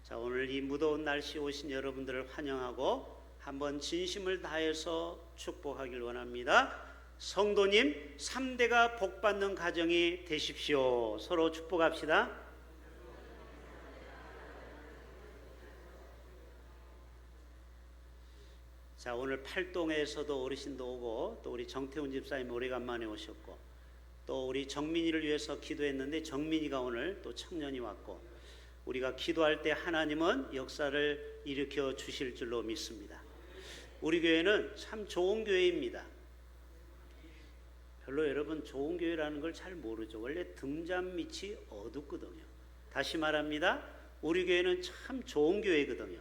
자, 오늘 이 무더운 날씨 오신 여러분들을 환영하고 한번 진심을 다해서 축복하길 원합니다. 성도님, 3대가 복받는 가정이 되십시오. 서로 축복합시다. 자, 오늘 팔동에서도 어르신도 오고, 또 우리 정태훈 집사님 오래간만에 오셨고, 또 우리 정민이를 위해서 기도했는데 정민이가 오늘 또 청년이 왔고, 우리가 기도할 때 하나님은 역사를 일으켜 주실 줄로 믿습니다. 우리 교회는 참 좋은 교회입니다. 별로 여러분 좋은 교회라는 걸 잘 모르죠. 원래 등잔 밑이 어둡거든요. 다시 말합니다. 우리 교회는 참 좋은 교회거든요.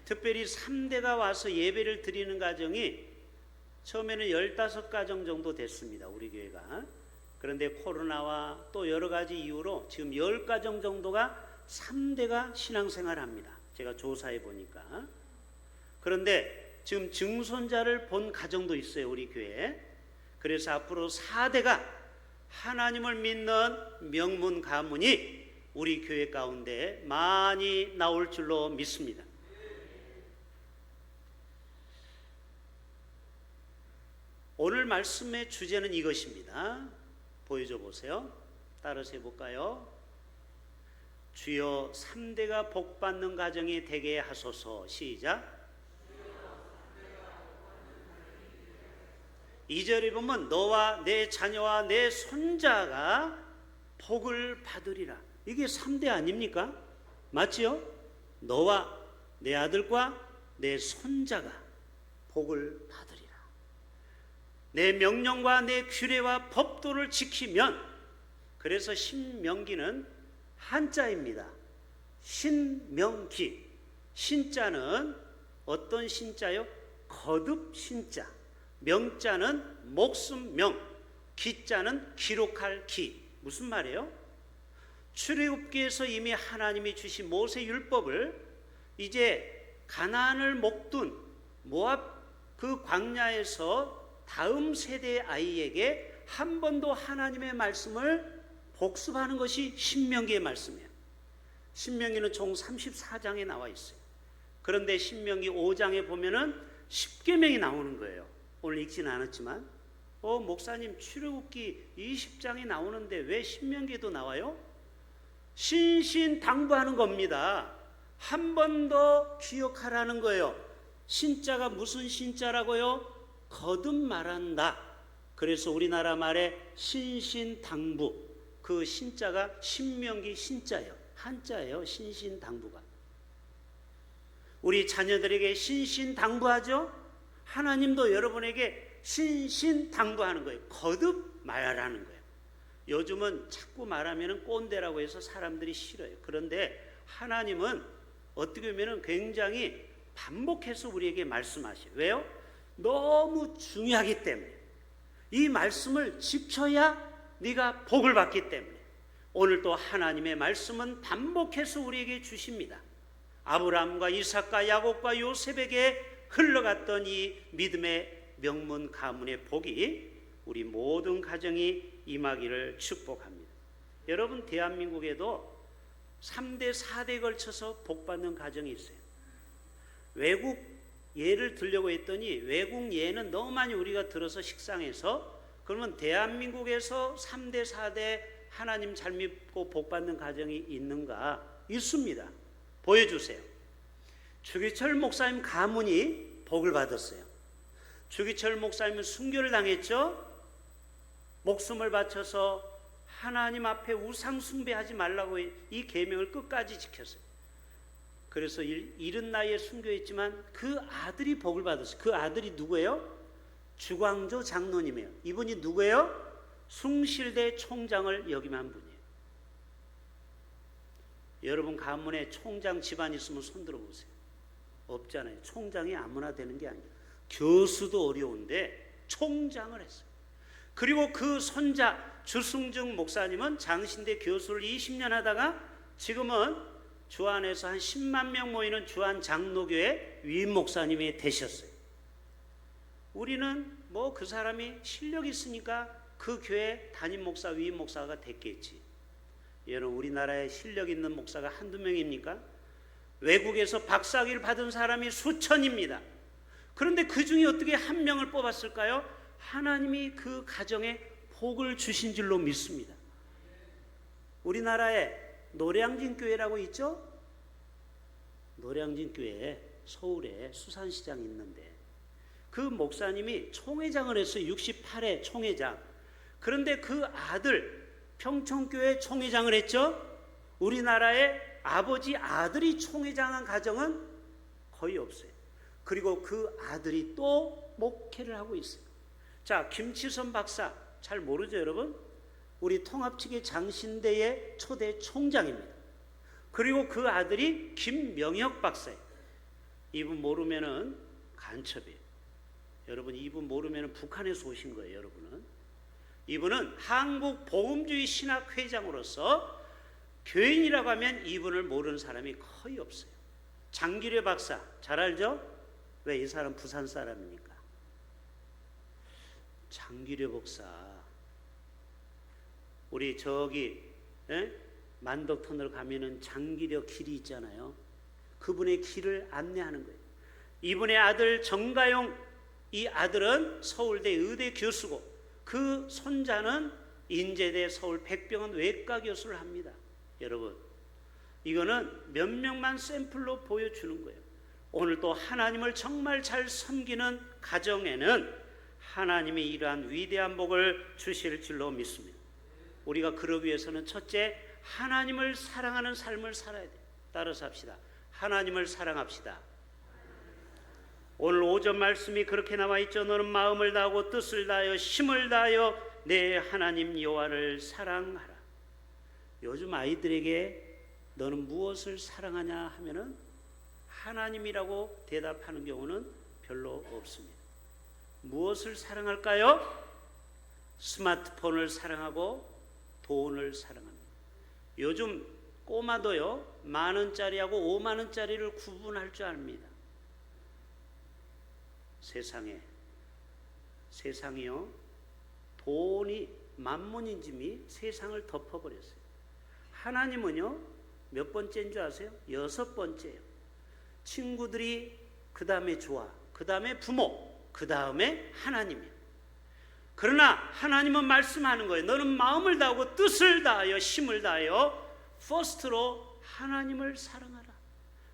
특별히 3대가 와서 예배를 드리는 가정이 처음에는 15가정 정도 됐습니다. 우리 교회가. 그런데 코로나와 또 여러 가지 이유로 지금 10가정 정도가 3대가 신앙생활을 합니다. 제가 조사해 보니까. 그런데 지금 증손자를 본 가정도 있어요. 우리 교회에. 그래서 앞으로 4대가 하나님을 믿는 명문 가문이 우리 교회 가운데 많이 나올 줄로 믿습니다. 오늘 말씀의 주제는 이것입니다. 보여줘 보세요. 따라서 해볼까요? 주여 3대가 복받는 가정이 되게 하소서. 시작. 2절에 보면 너와 내 자녀와 내 손자가 복을 받으리라. 이게 3대 아닙니까? 맞지요? 너와 내 아들과 내 손자가 복을 받으리라. 내 명령과 내 규례와 법도를 지키면, 그래서 신명기는 한자입니다. 신명기. 신자는 어떤 신자요? 거듭 신자. 명자는 목숨 명, 기자는 기록할 기. 무슨 말이에요? 출애굽기에서 이미 하나님이 주신 모세 율법을 이제 가나안을 목둔 모압 그 광야에서 다음 세대의 아이에게 한 번 더 하나님의 말씀을 복습하는 것이 신명기의 말씀이에요. 신명기는 총 34장에 나와 있어요. 그런데 신명기 5장에 보면은 10계명이 나오는 거예요. 오늘 읽지는 않았지만, 목사님 출애굽기 20장이 나오는데 왜 신명기에도 나와요? 신신당부하는 겁니다. 한 번 더 기억하라는 거예요. 신자가 무슨 신자라고요? 거듭 말한다. 그래서 우리나라 말에 신신당부, 그 신자가 신명기 신자예요. 한자예요. 신신당부가. 우리 자녀들에게 신신당부하죠? 하나님도 여러분에게 신신당부하는 거예요. 거듭 말하라는 거예요. 요즘은 자꾸 말하면 꼰대라고 해서 사람들이 싫어요. 그런데 하나님은 어떻게 보면 굉장히 반복해서 우리에게 말씀하셔요. 왜요? 너무 중요하기 때문에. 이 말씀을 지켜야 네가 복을 받기 때문에. 오늘 또 하나님의 말씀은 반복해서 우리에게 주십니다. 아브라함과 이삭과 야곱과 요셉에게 흘러갔던 이 믿음의 명문 가문의 복이 우리 모든 가정이 임하기를 축복합니다. 여러분, 대한민국에도 3대 4대에 걸쳐서 복받는 가정이 있어요. 외국 예를 들려고 했더니 외국 예는 너무 많이 우리가 들어서 식상해서, 그러면 대한민국에서 3대 4대 하나님 잘 믿고 복받는 가정이 있는가? 있습니다. 보여주세요. 주기철 목사님 가문이 복을 받았어요. 주기철 목사님은 순교를 당했죠. 목숨을 바쳐서 하나님 앞에 우상 숭배하지 말라고 이 계명을 끝까지 지켰어요. 그래서 이른 나이에 순교했지만 그 아들이 복을 받았어요. 그 아들이 누구예요? 주광조 장로님이에요. 이분이 누구예요? 숭실대 총장을 역임한 분이에요. 여러분 가문에 총장 집안 있으면 손 들어보세요. 없잖아요. 총장이 아무나 되는 게 아니에요. 교수도 어려운데 총장을 했어요. 그리고 그 손자 주승중 목사님은 장신대 교수를 20년 하다가 지금은 주안에서 한 10만 명 모이는 주안 장로교회 위임 목사님이 되셨어요. 우리는 뭐 그 사람이 실력이 있으니까 그 교회 담임 목사, 위임 목사가 됐겠지. 여러분, 우리나라에 실력 있는 목사가 한두 명입니까? 외국에서 박사학위를 받은 사람이 수천입니다. 그런데 그 중에 어떻게 한 명을 뽑았을까요? 하나님이 그 가정에 복을 주신 줄로 믿습니다. 우리나라에 노량진 교회라고 있죠? 노량진 교회 서울에 수산시장이 있는데 그 목사님이 총회장을 했어요. 68회 총회장. 그런데 그 아들 평촌교회 총회장을 했죠. 우리나라에 아버지 아들이 총회장한 가정은 거의 없어요. 그리고 그 아들이 또 목회를 하고 있어요. 자, 김치선 박사 잘 모르죠 여러분? 우리 통합측의 장신대의 초대 총장입니다. 그리고 그 아들이 김명혁 박사예요. 이분 모르면은 간첩이에요. 여러분 이분 모르면은 북한에서 오신 거예요. 여러분은 이분은 한국복음주의 신학회장으로서 교인이라고 하면 이분을 모르는 사람이 거의 없어요. 장기려 박사 잘 알죠? 왜? 이 사람 부산 사람이니까. 장기려 박사 우리 저기 만덕터널 가면은 장기려 길이 있잖아요. 그분의 길을 안내하는 거예요. 이분의 아들 정가용, 이 아들은 서울대 의대 교수고 그 손자는 인제대 서울 백병원 외과 교수를 합니다. 여러분 이거는 몇 명만 샘플로 보여주는 거예요. 오늘 또 하나님을 정말 잘 섬기는 가정에는 하나님이 이러한 위대한 복을 주실 줄로 믿습니다. 우리가 그러기 위해서는 첫째, 하나님을 사랑하는 삶을 살아야 돼요. 따라서 합시다. 하나님을 사랑합시다. 오늘 오전 말씀이 그렇게 나와 있죠. 너는 마음을 다하고 뜻을 다하여 힘을 다하여 내 하나님 여호와를 사랑하라. 요즘 아이들에게 너는 무엇을 사랑하냐 하면은 하나님이라고 대답하는 경우는 별로 없습니다. 무엇을 사랑할까요? 스마트폰을 사랑하고 돈을 사랑합니다. 요즘 꼬마도요 10,000원짜리하고 50,000원짜리를 구분할 줄 압니다. 세상이요 돈이 만문인짐이 세상을 덮어버렸어요. 하나님은요 몇 번째인 줄 아세요? 6번째예요. 친구들이 그 다음에 좋아, 그 다음에 부모, 그 다음에 하나님이에요. 그러나 하나님은 말씀하는 거예요. 너는 마음을 다하고 뜻을 다하여 힘을 다하여 퍼스트로 하나님을 사랑하라.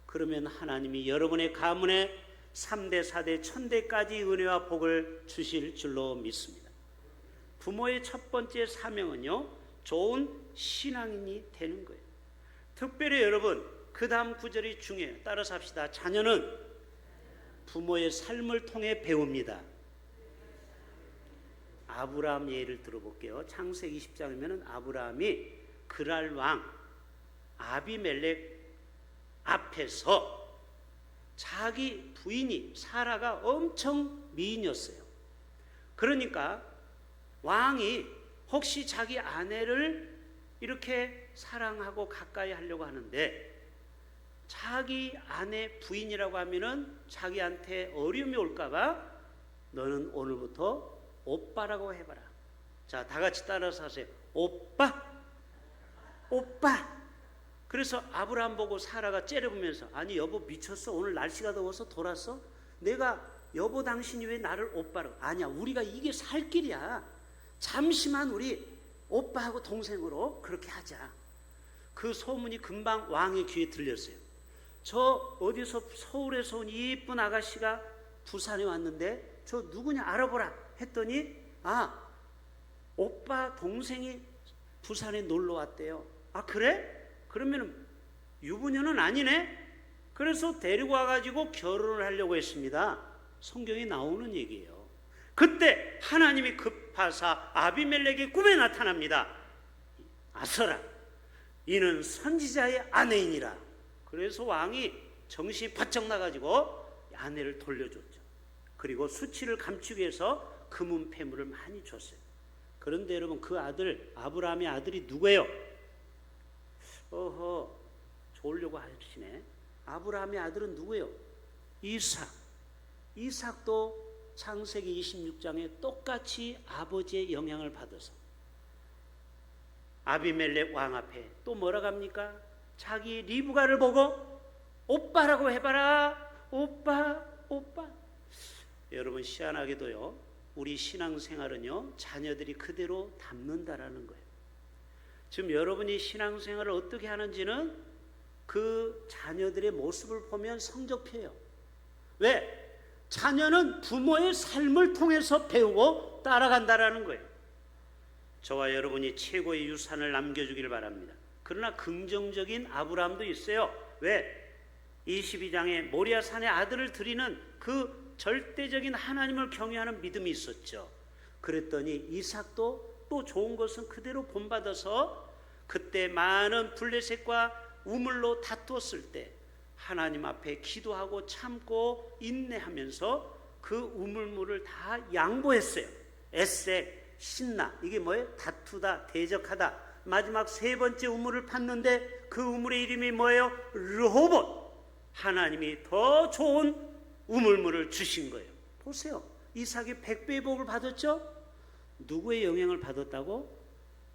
그러면 하나님이 여러분의 가문에 3대, 4대, 1000대까지 은혜와 복을 주실 줄로 믿습니다. 부모의 첫 번째 사명은요 좋은 신앙인이 되는 거예요. 특별히 여러분 그 다음 구절이 중요해요. 따라서 합시다. 자녀는 부모의 삶을 통해 배웁니다. 아브라함 예를 들어볼게요. 창세기 20장이면 아브라함이 그랄 왕 아비멜렉 앞에서 자기 부인이 사라가 엄청 미인이었어요. 그러니까 왕이 혹시 자기 아내를 이렇게 사랑하고 가까이 하려고 하는데 자기 아내 부인이라고 하면은 자기한테 어려움이 올까봐 너는 오늘부터 오빠라고 해봐라. 자, 다 같이 따라서 하세요. 오빠, 오빠. 그래서 아브라함 보고 사라가 째려보면서 아니 여보 미쳤어? 오늘 날씨가 더워서 돌았어? 내가 여보 당신이 왜 나를 오빠로? 아니야, 우리가 이게 살 길이야. 잠시만 우리 오빠하고 동생으로 그렇게 하자. 그 소문이 금방 왕의 귀에 들렸어요. 저 어디서 서울에서 온 이쁜 아가씨가 부산에 왔는데 저 누구냐 알아보라 했더니 아, 오빠 동생이 부산에 놀러 왔대요. 아 그래? 그러면 유부녀는 아니네? 그래서 데리고 와가지고 결혼을 하려고 했습니다. 성경에 나오는 얘기예요. 그때 하나님이 급하사 아비멜렉의 꿈에 나타납니다. 아서라, 이는 선지자의 아내이니라. 그래서 왕이 정신이 바짝 나가지고 아내를 돌려줬죠. 그리고 수치를 감추기 위해서 금은 패물을 많이 줬어요. 그런데 여러분 그 아들 아브라함의 아들이 누구예요? 어허, 좋으려고 하시네. 아브라함의 아들은 누구예요? 이삭. 이삭도 창세기 26장에 똑같이 아버지의 영향을 받아서 아비멜렉 왕 앞에 또 뭐라고 합니까? 자기 리브가를 보고 오빠라고 해봐라. 오빠, 오빠. 여러분, 희한하게도요, 우리 신앙생활은요, 자녀들이 그대로 닮는다라는 거예요. 지금 여러분이 신앙생활을 어떻게 하는지는 그 자녀들의 모습을 보면 성적표예요. 왜? 자녀는 부모의 삶을 통해서 배우고 따라간다라는 거예요. 저와 여러분이 최고의 유산을 남겨주길 바랍니다. 그러나 긍정적인 아브라함도 있어요. 왜? 22장에 모리아 산에 아들을 드리는 그 절대적인 하나님을 경외하는 믿음이 있었죠. 그랬더니 이삭도 또 좋은 것은 그대로 본받아서 그때 많은 블레셋과 우물로 다투었을 때 하나님 앞에 기도하고 참고 인내하면서 그 우물물을 다 양보했어요. 에색, 신나, 이게 뭐예요? 다투다, 대적하다. 마지막 세 번째 우물을 팠는데 그 우물의 이름이 뭐예요? 르호봇. 하나님이 더 좋은 우물물을 주신 거예요. 보세요, 이삭이 100배의 복을 받았죠? 누구의 영향을 받았다고?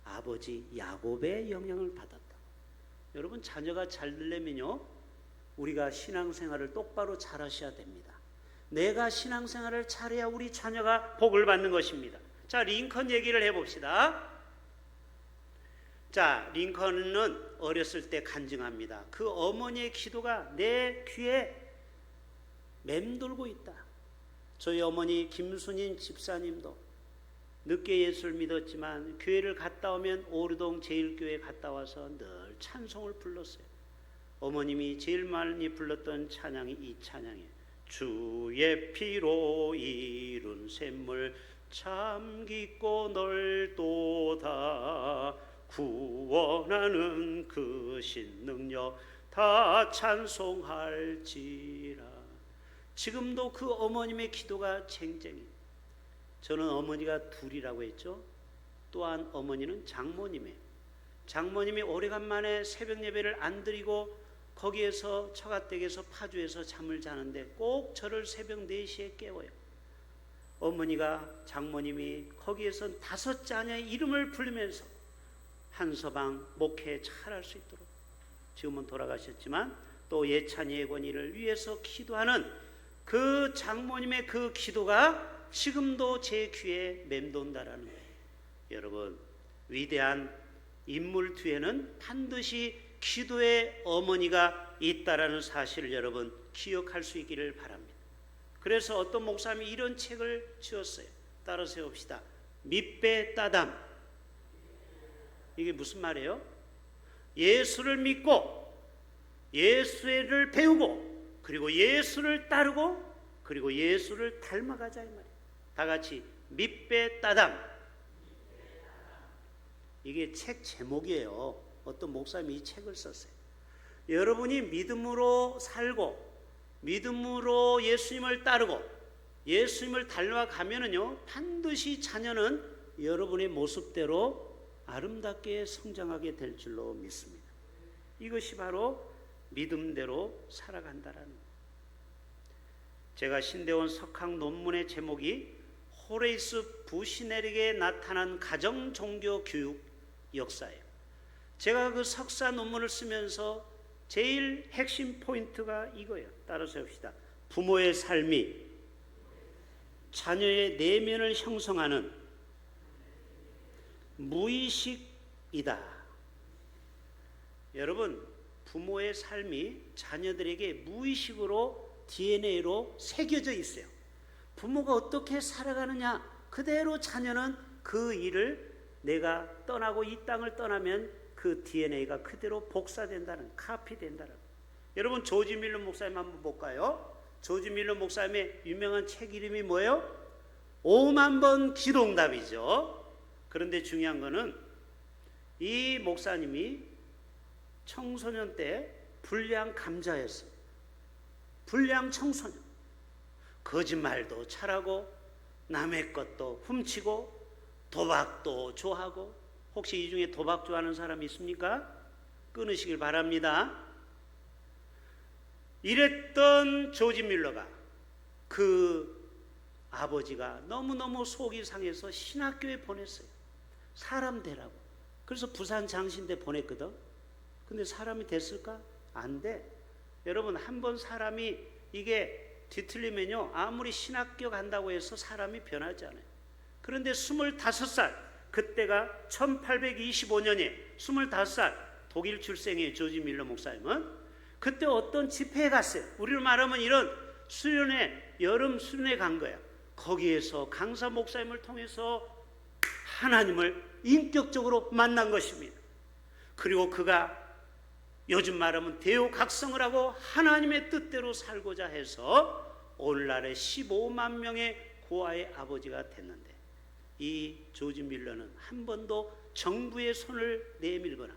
아버지 야곱의 영향을 받았다. 여러분, 자녀가 잘 되려면요, 우리가 신앙생활을 똑바로 잘 하셔야 됩니다. 내가 신앙생활을 잘해야 우리 자녀가 복을 받는 것입니다. 자, 링컨 얘기를 해봅시다. 자, 링컨은 어렸을 때 간증합니다. 그 어머니의 기도가 내 귀에 맴돌고 있다. 저희 어머니 김순인 집사님도 늦게 예수를 믿었지만 교회를 갔다 오면 오르동 제일교회 갔다 와서 늘 찬송을 불렀어요. 어머님이 제일 많이 불렀던 찬양이 이 찬양이에요. 주의 피로 이룬 샘물 참 깊고 넓도다. 구원하는 그 신능력 다 찬송할지라. 지금도 그 어머님의 기도가 쟁쟁해요. 저는 어머니가 둘이라고 했죠. 또한 어머니는 장모님이에요. 장모님이 오래간만에 새벽 예배를 안 드리고 거기에서 처가댁에서 파주에서 잠을 자는데 꼭 저를 새벽 4시에 깨워요. 어머니가, 장모님이 거기에서 5자녀의 이름을 부르면서 한서방 목회 잘할 수 있도록, 지금은 돌아가셨지만 또 예찬이 예권이를 위해서 기도하는 그 장모님의 그 기도가 지금도 제 귀에 맴돈다라는 거예요. 여러분, 위대한 인물 뒤에는 반드시 기도의 어머니가 있다라는 사실을 여러분 기억할 수 있기를 바랍니다. 그래서 어떤 목사님이 이런 책을 지었어요. 따라서 해봅시다. 밑배 따담. 이게 무슨 말이에요? 예수를 믿고 예수를 배우고 그리고 예수를 따르고 그리고 예수를 닮아가자 이 말이에요. 다 같이 밑배 따담. 이게 책 제목이에요. 어떤 목사님이 이 책을 썼어요. 여러분이 믿음으로 살고 믿음으로 예수님을 따르고 예수님을 닮아가면은요, 반드시 자녀는 여러분의 모습대로 아름답게 성장하게 될 줄로 믿습니다. 이것이 바로 믿음대로 살아간다라는 거예요. 제가 신대원 석학 논문의 제목이 호레이스 부시넬에게 나타난 가정 종교 교육 역사예요. 제가 그 석사 논문을 쓰면서 제일 핵심 포인트가 이거예요. 따라서 해봅시다. 부모의 삶이 자녀의 내면을 형성하는 무의식이다. 여러분, 부모의 삶이 자녀들에게 무의식으로 DNA로 새겨져 있어요. 부모가 어떻게 살아가느냐 그대로 자녀는 그 일을, 내가 떠나고 이 땅을 떠나면 그 DNA가 그대로 복사된다는, 카피된다는. 여러분, 조지 밀러 목사님 한번 볼까요? 조지 밀러 목사님의 유명한 책 이름이 뭐예요? 5만 번 기도응답이죠. 그런데 중요한 거는 이 목사님이 청소년 때 불량 감자였어요. 불량 청소년. 거짓말도 잘하고 남의 것도 훔치고 도박도 좋아하고. 혹시 이 중에 도박 좋아하는 사람 있습니까? 끊으시길 바랍니다. 이랬던 조지 밀러가, 그 아버지가 너무너무 속이 상해서 신학교에 보냈어요. 사람 되라고. 그래서 부산 장신대 보냈거든. 근데 사람이 됐을까? 안 돼. 여러분 한번 사람이 이게 뒤틀리면요 아무리 신학교 간다고 해서 사람이 변하지 않아요. 그런데 25살 그때가 1825년에 25살 독일 출생의 조지 밀러 목사님은 그때 어떤 집회에 갔어요. 우리로 말하면 이런 수련회 여름 수련회 간 거야. 거기에서 강사 목사님을 통해서 하나님을 인격적으로 만난 것입니다. 그리고 그가 요즘 말하면 대우각성을 하고 하나님의 뜻대로 살고자 해서 오늘날의 15만 명의 고아의 아버지가 됐는데 이 조지 밀러는 한 번도 정부의 손을 내밀거나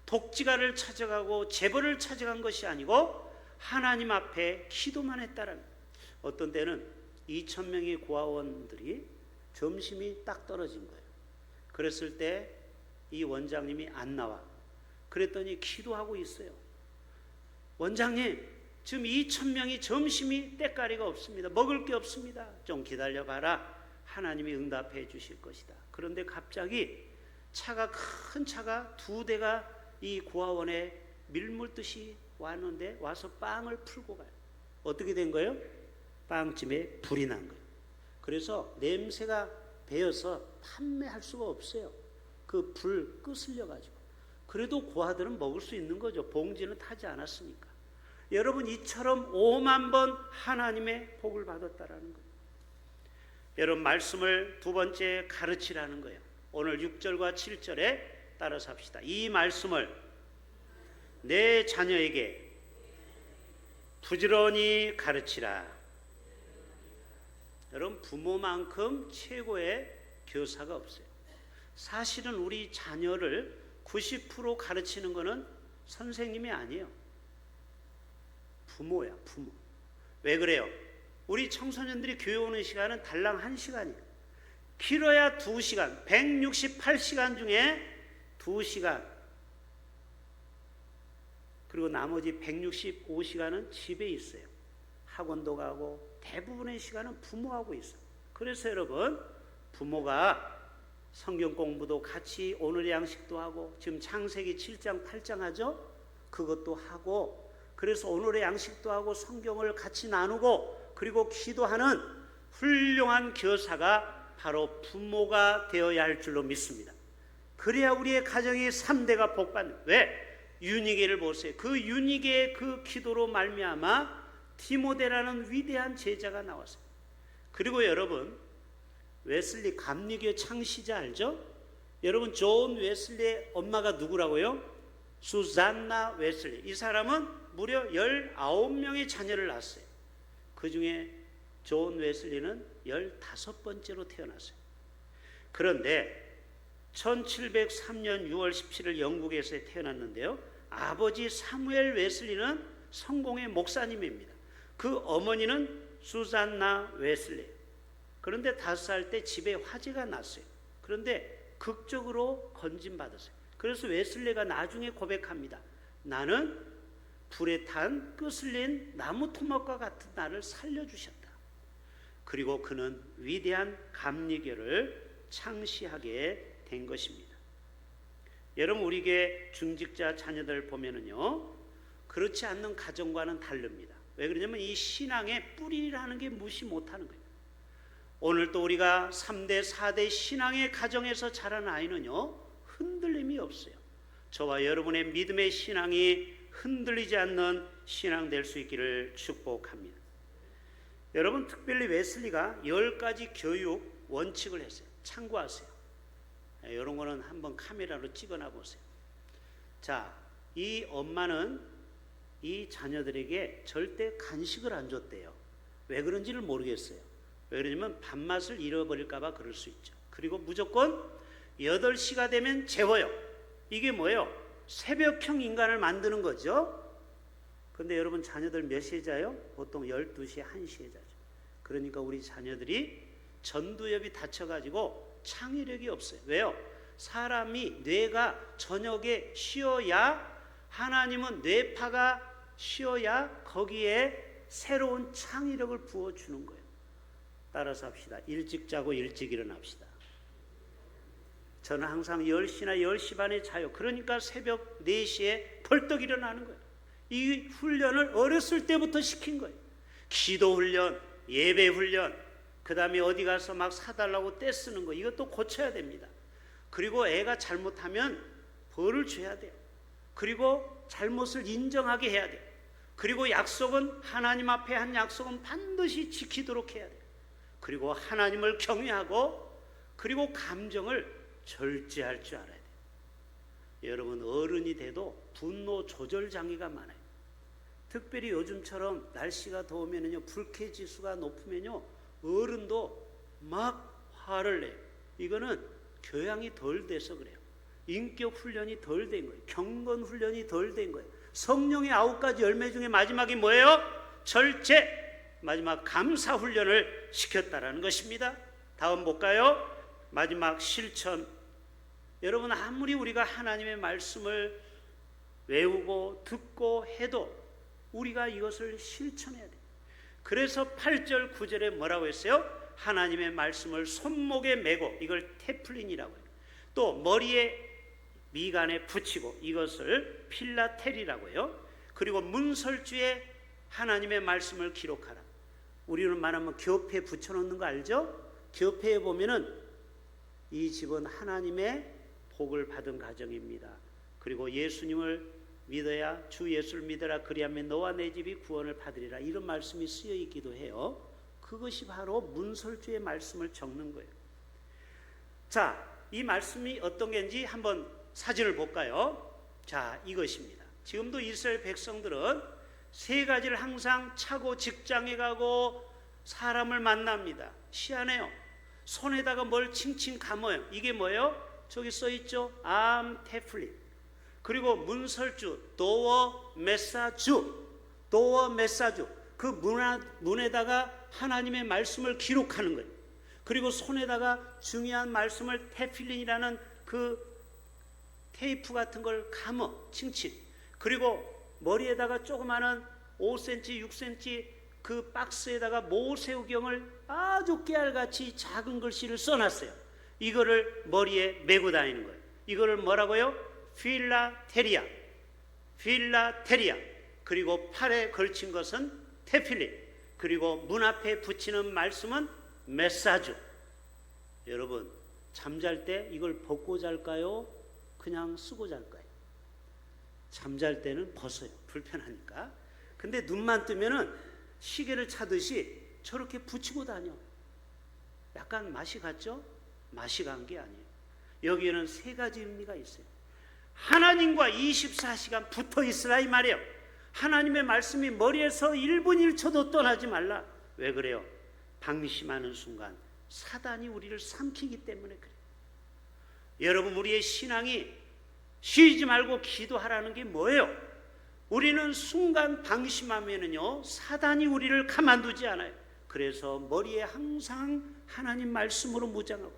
독지가를 찾아가고 재벌을 찾아간 것이 아니고 하나님 앞에 기도만 했다라는 거예요. 어떤 때는 2,000명의 고아원들이 점심이 딱 떨어진 거예요. 그랬을 때 이 원장님이 안 나와. 그랬더니 기도하고 있어요. 원장님, 지금 2,000명이 점심이 때가리가 없습니다. 먹을 게 없습니다. 좀 기다려봐라. 하나님이 응답해 주실 것이다. 그런데 갑자기 큰 차가 2대가 이 고아원에 밀물듯이 왔는데 와서 빵을 풀고 가요. 어떻게 된 거예요? 빵집에 불이 난 거예요. 그래서 냄새가 배어서 판매할 수가 없어요. 그 불 끄슬려 가지고. 그래도 고아들은 먹을 수 있는 거죠. 봉지는 타지 않았으니까. 여러분 이처럼 5만 번 하나님의 복을 받았다라는 거예요. 여러분 말씀을 두 번째 가르치라는 거예요. 오늘 6절과 7절에 따라서 합시다. 이 말씀을 내 자녀에게 부지런히 가르치라. 여러분 부모만큼 최고의 교사가 없어요. 사실은 우리 자녀를 90% 가르치는 것은 선생님이 아니에요. 부모야, 부모. 왜 그래요? 우리 청소년들이 교회 오는 시간은 달랑 1시간이에요. 길어야 2시간, 168시간 중에 2시간. 그리고 나머지 165시간은 집에 있어요. 학원도 가고 대부분의 시간은 부모하고 있어요. 그래서 여러분, 부모가 성경 공부도 같이 오늘의 양식도 하고 지금 창세기 7장 8장 하죠? 그것도 하고 그래서 오늘의 양식도 하고 성경을 같이 나누고 그리고 기도하는 훌륭한 교사가 바로 부모가 되어야 할 줄로 믿습니다. 그래야 우리의 가정이 3대가 복받는. 왜? 유니게를 보세요. 그 유니게의 그 기도로 말미암아 디모데라는 위대한 제자가 나왔어요. 그리고 여러분 웨슬리 감리교 창시자 알죠? 여러분 존 웨슬리의 엄마가 누구라고요? 수잔나 웨슬리. 이 사람은 무려 19명의 자녀를 낳았어요. 그 중에 존 웨슬리는 15번째로 태어났어요. 그런데 1703년 6월 17일 영국에서 태어났는데요. 아버지 사무엘 웨슬리는 성공의 목사님입니다. 그 어머니는 수잔나 웨슬리. 그런데 5살 때 집에 화재가 났어요. 그런데 극적으로 건진받았어요. 그래서 웨슬리가 나중에 고백합니다. 나는 불에 탄 끄슬린 나무 토막과 같은 나를 살려주셨다. 그리고 그는 위대한 감리교를 창시하게 된 것입니다. 여러분 우리 교회 중직자 자녀들 보면은요 그렇지 않는 가정과는 다릅니다. 왜 그러냐면 이 신앙의 뿌리라는 게 무시 못하는 거예요. 오늘 또 우리가 3대 4대 신앙의 가정에서 자란 아이는요 흔들림이 없어요. 저와 여러분의 믿음의 신앙이 흔들리지 않는 신앙 될 수 있기를 축복합니다. 여러분 특별히 웨슬리가 10가지 교육 원칙을 했어요. 참고하세요. 이런 거는 한번 카메라로 찍어놔 보세요. 자, 이 엄마는 이 자녀들에게 절대 간식을 안 줬대요. 왜 그런지를 모르겠어요. 왜 그러냐면 밥맛을 잃어버릴까 봐 그럴 수 있죠. 그리고 무조건 8시가 되면 재워요. 이게 뭐예요? 새벽형 인간을 만드는 거죠. 그런데 여러분 자녀들 몇 시에 자요? 보통 12시, 1시에 자죠. 그러니까 우리 자녀들이 전두엽이 다쳐가지고 창의력이 없어요. 왜요? 사람이 뇌가 저녁에 쉬어야 하나님은 뇌파가 쉬어야 거기에 새로운 창의력을 부어주는 거예요. 따라서 합시다. 일찍 자고 일찍 일어납시다. 저는 항상 10시나 10시 반에 자요. 그러니까 새벽 4시에 벌떡 일어나는 거예요. 이 훈련을 어렸을 때부터 시킨 거예요. 기도 훈련, 예배 훈련, 그 다음에 어디 가서 막 사달라고 떼쓰는 거, 이것도 고쳐야 됩니다. 그리고 애가 잘못하면 벌을 줘야 돼요. 그리고 잘못을 인정하게 해야 돼요. 그리고 약속은, 하나님 앞에 한 약속은 반드시 지키도록 해야 돼요. 그리고 하나님을 경외하고, 그리고 감정을 절제할 줄 알아야 돼요. 여러분, 어른이 돼도 분노 조절 장애가 많아요. 특별히 요즘처럼 날씨가 더우면요, 불쾌지수가 높으면요, 어른도 막 화를 내요. 이거는 교양이 덜 돼서 그래요. 인격 훈련이 덜 된 거예요. 경건 훈련이 덜 된 거예요. 성령의 9가지 열매 중에 마지막이 뭐예요? 절제, 마지막 감사 훈련을 시켰다라는 것입니다. 다음 볼까요? 마지막 실천. 여러분, 아무리 우리가 하나님의 말씀을 외우고 듣고 해도 우리가 이것을 실천해야 돼요. 그래서 8절 9절에 뭐라고 했어요? 하나님의 말씀을 손목에 메고, 이걸 테플린이라고 해요. 또 머리에, 미간에 붙이고, 이것을 필라텔이라고 해요. 그리고 문설주에 하나님의 말씀을 기록하라. 우리는 말하면 교패에 붙여놓는 거 알죠? 교패에 보면은 이 집은 하나님의 복을 받은 가정입니다. 그리고 예수님을 믿어야, 주 예수를 믿어라, 그리하면 너와 내 집이 구원을 받으리라, 이런 말씀이 쓰여 있기도 해요. 그것이 바로 문설주의 말씀을 적는 거예요. 자, 이 말씀이 어떤 게인지 한번 사진을 볼까요? 자, 이것입니다. 지금도 이스라엘 백성들은 3가지를 항상 차고 직장에 가고 사람을 만납니다. 희한해요. 손에다가 뭘 칭칭 감아요. 이게 뭐예요? 저기 써있죠? 암테플린. 그리고 문설주, 도어 메사주, 도어 메사주, 그 문에다가 하나님의 말씀을 기록하는 거예요. 그리고 손에다가 중요한 말씀을 테필린이라는 그 테이프 같은 걸 감어, 칭칭. 그리고 머리에다가 조그마한 5cm, 6cm 그 박스에다가 모세우경을 아주 깨알같이 작은 글씨를 써놨어요. 이거를 머리에 메고 다니는 거예요. 이거를 뭐라고요? 필라테리아, 필라테리아. 그리고 팔에 걸친 것은 테필린. 그리고 문 앞에 붙이는 말씀은 메사주. 여러분, 잠잘 때 이걸 벗고 잘까요? 그냥 쓰고 잘까요? 잠잘 때는 벗어요. 불편하니까. 근데 눈만 뜨면은 시계를 차듯이 저렇게 붙이고 다녀. 약간 맛이 갔죠? 맛이 간 게 아니에요. 여기에는 3가지 의미가 있어요. 하나님과 24시간 붙어 있으라, 이 말이에요. 하나님의 말씀이 머리에서 1분 1초도 떠나지 말라. 왜 그래요? 방심하는 순간 사단이 우리를 삼키기 때문에 그래요. 여러분, 우리의 신앙이 쉬지 말고 기도하라는 게 뭐예요? 우리는 순간 방심하면은요, 사단이 우리를 가만두지 않아요. 그래서 머리에 항상 하나님 말씀으로 무장하고,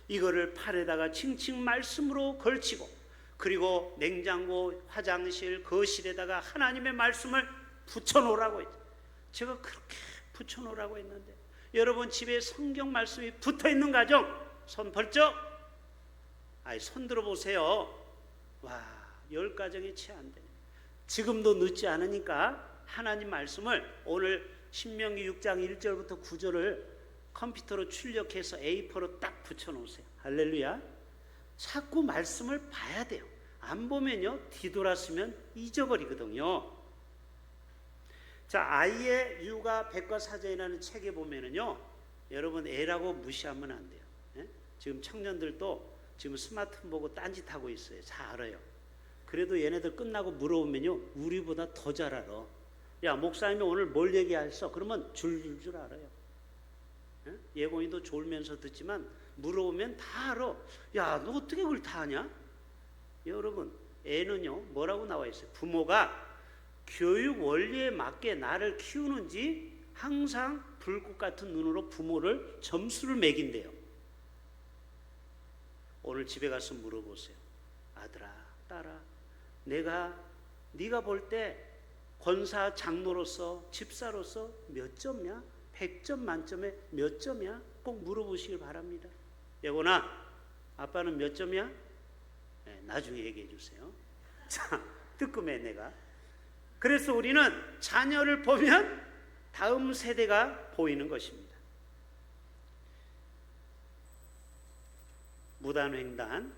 이거를 팔에다가 칭칭 말씀으로 걸치고, 그리고 냉장고, 화장실, 거실에다가 하나님의 말씀을 붙여놓으라고 했죠. 제가 그렇게 붙여놓으라고 했는데, 여러분 집에 성경 말씀이 붙어있는 가정 손 벌쩍, 손 들어보세요. 와, 10가정이 채 안 되네. 지금도 늦지 않으니까 하나님 말씀을 오늘 신명기 6장 1절부터 9절을 컴퓨터로 출력해서 A4로 딱 붙여놓으세요. 할렐루야. 자꾸 말씀을 봐야 돼요. 안 보면요, 뒤돌았으면 잊어버리거든요. 자, 아이의 육아 백과사전이라는 책에 보면은요, 여러분 애라고 무시하면 안 돼요. 예? 지금 청년들도 지금 스마트폰 보고 딴짓하고 있어요. 잘 알아요. 그래도 얘네들 끝나고 물어보면요, 우리보다 더 잘 알아. 야, 목사님이 오늘 뭘 얘기하셨어? 그러면 줄 알아요. 예? 예고인도 졸면서 듣지만 물어보면 다 알아. 야, 너 어떻게 그걸 다 아냐? 여러분, 애는요, 뭐라고 나와 있어요? 부모가 교육 원리에 맞게 나를 키우는지 항상 불꽃 같은 눈으로 부모를 점수를 매긴대요. 오늘 집에 가서 물어보세요. 아들아, 딸아, 네가 볼 때 권사 장로로서, 집사로서 몇 점이야? 100점 만점에 몇 점이야? 꼭 물어보시길 바랍니다. 예고나, 아빠는 몇 점이야? 네, 나중에 얘기해 주세요. 자, 뜨끔해 내가. 그래서 우리는 자녀를 보면 다음 세대가 보이는 것입니다. 무단횡단,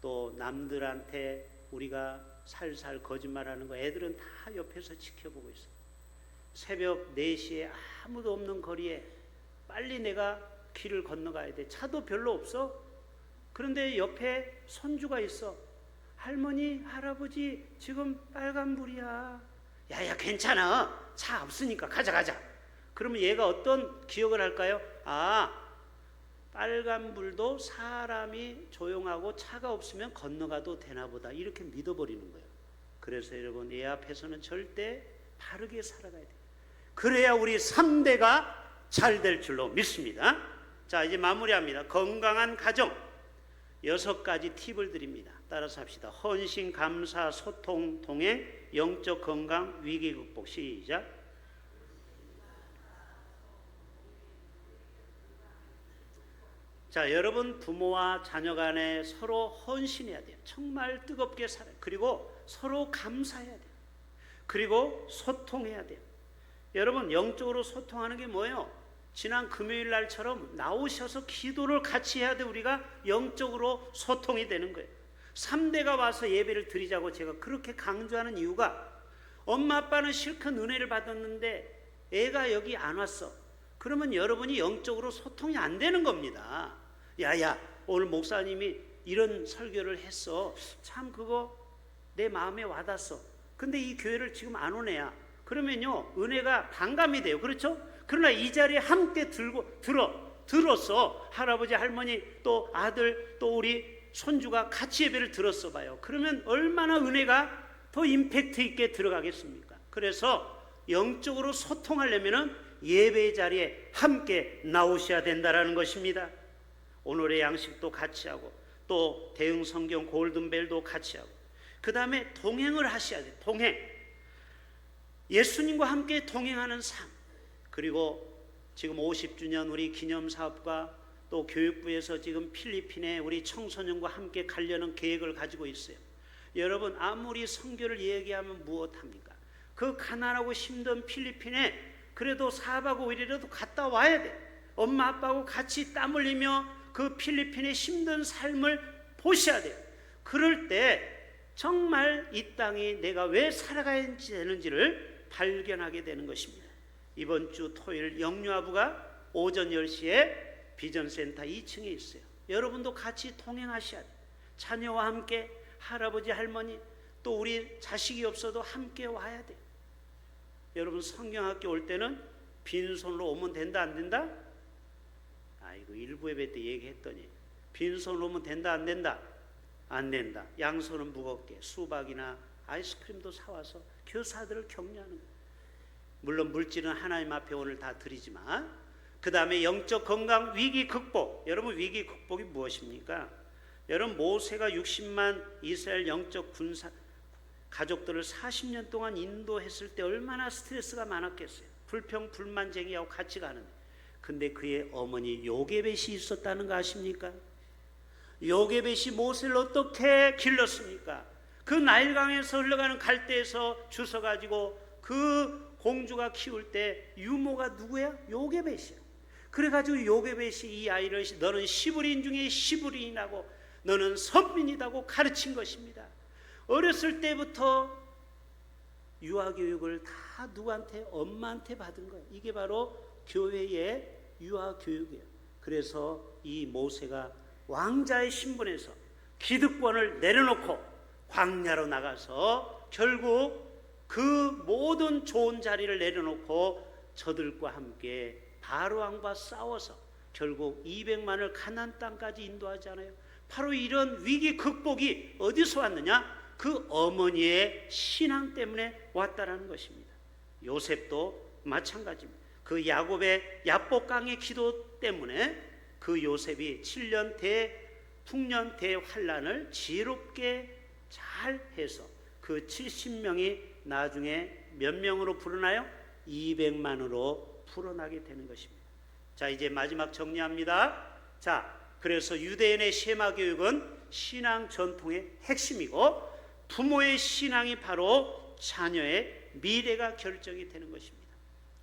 또 남들한테 우리가 살살 거짓말하는 거 애들은 다 옆에서 지켜보고 있어요. 새벽 4시에 아무도 없는 거리에 빨리 내가 길을 건너가야 돼. 차도 별로 없어. 그런데 옆에 손주가 있어. 할머니, 할아버지, 지금 빨간불이야. 야야, 괜찮아. 차 없으니까 가자. 그러면 얘가 어떤 기억을 할까요? 빨간불도 사람이 조용하고 차가 없으면 건너가도 되나 보다, 이렇게 믿어버리는 거예요. 그래서 여러분, 애 앞에서는 절대 바르게 살아가야 돼요. 그래야 우리 3대가 잘 될 줄로 믿습니다. 자, 이제 마무리합니다. 건강한 가정 6가지 팁을 드립니다. 따라서 합시다. 헌신, 감사, 소통, 동행, 영적 건강, 위기 극복. 시작. 자, 여러분, 부모와 자녀 간에 서로 헌신해야 돼요. 정말 뜨겁게 살아요. 그리고 서로 감사해야 돼요. 그리고 소통해야 돼요. 여러분, 영적으로 소통하는 게 뭐예요? 지난 금요일 날처럼 나오셔서 기도를 같이 해야 돼. 우리가 영적으로 소통이 되는 거예요. 3대가 와서 예배를 드리자고 제가 그렇게 강조하는 이유가, 엄마 아빠는 실컷 은혜를 받았는데 애가 여기 안 왔어. 그러면 여러분이 영적으로 소통이 안 되는 겁니다. 야야, 오늘 목사님이 이런 설교를 했어. 참 그거 내 마음에 와닿았어. 근데 이 교회를 지금 안 오네야. 그러면요, 은혜가 반감이 돼요. 그렇죠? 그러나 이 자리에 함께 들었어. 할아버지, 할머니, 또 아들, 또 우리 손주가 같이 예배를 들었어 봐요. 그러면 얼마나 은혜가 더 임팩트 있게 들어가겠습니까? 그래서 영적으로 소통하려면은 예배 자리에 함께 나오셔야 된다라는 것입니다. 오늘의 양식도 같이 하고, 또 대응 성경 골든벨도 같이 하고, 그 다음에 동행을 하셔야 돼요. 동행. 예수님과 함께 동행하는 삶. 그리고 지금 50주년 우리 기념사업과 또 교육부에서 지금 필리핀에 우리 청소년과 함께 가려는 계획을 가지고 있어요. 여러분, 아무리 선교를 얘기하면 무엇합니까? 그 가난하고 힘든 필리핀에 그래도 4박 5일이라도 갔다 와야 돼. 엄마 아빠하고 같이 땀 흘리며 그 필리핀의 힘든 삶을 보셔야 돼요. 그럴 때 정말 이 땅이 내가 왜 살아가야 되는지를 발견하게 되는 것입니다. 이번 주 토요일 영유아부가 오전 10시에 비전센터 2층에 있어요. 여러분도 같이 동행하셔야 돼요. 자녀와 함께, 할아버지, 할머니, 또 우리 자식이 없어도 함께 와야 돼요. 여러분, 성경학교 올 때는 빈손으로 오면 된다, 안 된다? 이거 일부 예배 때 얘기했더니 빈손으로 오면 된다, 안 된다? 안 된다. 양손은 무겁게 수박이나 아이스크림도 사와서 교사들을 격려하는 거예요. 물론 물질은 하나님 앞에 오늘 다 드리지만, 그 다음에 영적 건강, 위기 극복. 여러분, 위기 극복이 무엇입니까? 여러분, 모세가 60만 이스라엘 영적 군사 가족들을 40년 동안 인도했을 때 얼마나 스트레스가 많았겠어요. 불평 불만쟁이하고 같이 가는데, 근데 그의 어머니 요게벳이 있었다는 거 아십니까? 요게벳이 모세를 어떻게 길렀습니까? 그 나일강에서 흘러가는 갈대에서 주워가지고 그 공주가 키울 때 유모가 누구야? 요게벳이야. 그래가지고 요게벳이 이 아이를 너는 시브리인 중에 시브리인하고 너는 선민이라고 가르친 것입니다. 어렸을 때부터 유아교육을 다 누구한테? 엄마한테 받은 거예요. 이게 바로 교회의 유아교육이에요. 그래서 이 모세가 왕자의 신분에서 기득권을 내려놓고 광야로 나가서 결국 그 모든 좋은 자리를 내려놓고 저들과 함께 바로 왕과 싸워서 결국 200만을 가나안 땅까지 인도하잖아요. 바로 이런 위기 극복이 어디서 왔느냐? 그 어머니의 신앙 때문에 왔다라는 것입니다. 요셉도 마찬가지입니다. 그 야곱의 야복강의 기도 때문에 그 요셉이 7년 풍년 대환란을 지혜롭게 잘 해서 그 70명이 나중에 몇 명으로 풀어나요? 200만으로 풀어나게 되는 것입니다. 자, 이제 마지막 정리합니다. 자, 그래서 유대인의 쉐마 교육은 신앙 전통의 핵심이고, 부모의 신앙이 바로 자녀의 미래가 결정이 되는 것입니다.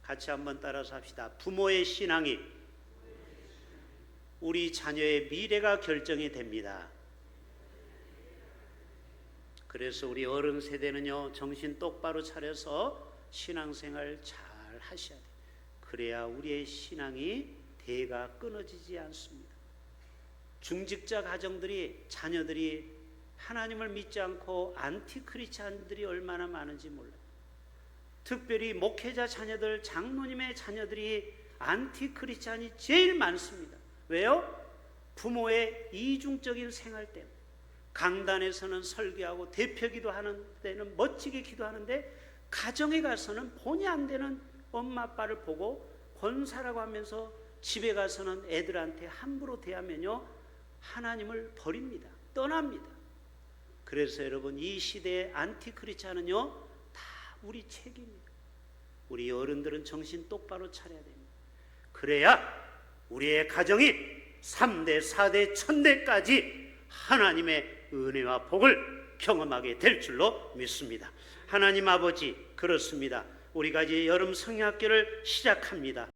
같이 한번 따라서 합시다. 부모의 신앙이 우리 자녀의 미래가 결정이 됩니다. 그래서 우리 어른 세대는요, 정신 똑바로 차려서 신앙생활 잘 하셔야 돼요. 그래야 우리의 신앙이 대가 끊어지지 않습니다. 중직자 가정들이, 자녀들이 하나님을 믿지 않고 안티크리스찬들이 얼마나 많은지 몰라요. 특별히 목회자 자녀들, 장로님의 자녀들이 안티크리스찬이 제일 많습니다. 왜요? 부모의 이중적인 생활 때문에. 강단에서는 설교하고 대표기도 하는 데는 멋지게 기도하는데 가정에 가서는 본의 안 되는 엄마 아빠를 보고 권사라고 하면서 집에 가서는 애들한테 함부로 대하면요, 하나님을 버립니다. 떠납니다. 그래서 여러분, 이 시대의 안티크리스찬은요 다 우리 책임입니다. 우리 어른들은 정신 똑바로 차려야 됩니다. 그래야 우리의 가정이 3대, 4대, 1000대까지 하나님의 은혜와 복을 경험하게 될 줄로 믿습니다. 하나님 아버지, 그렇습니다. 우리가 이제 여름 성경학교를 시작합니다.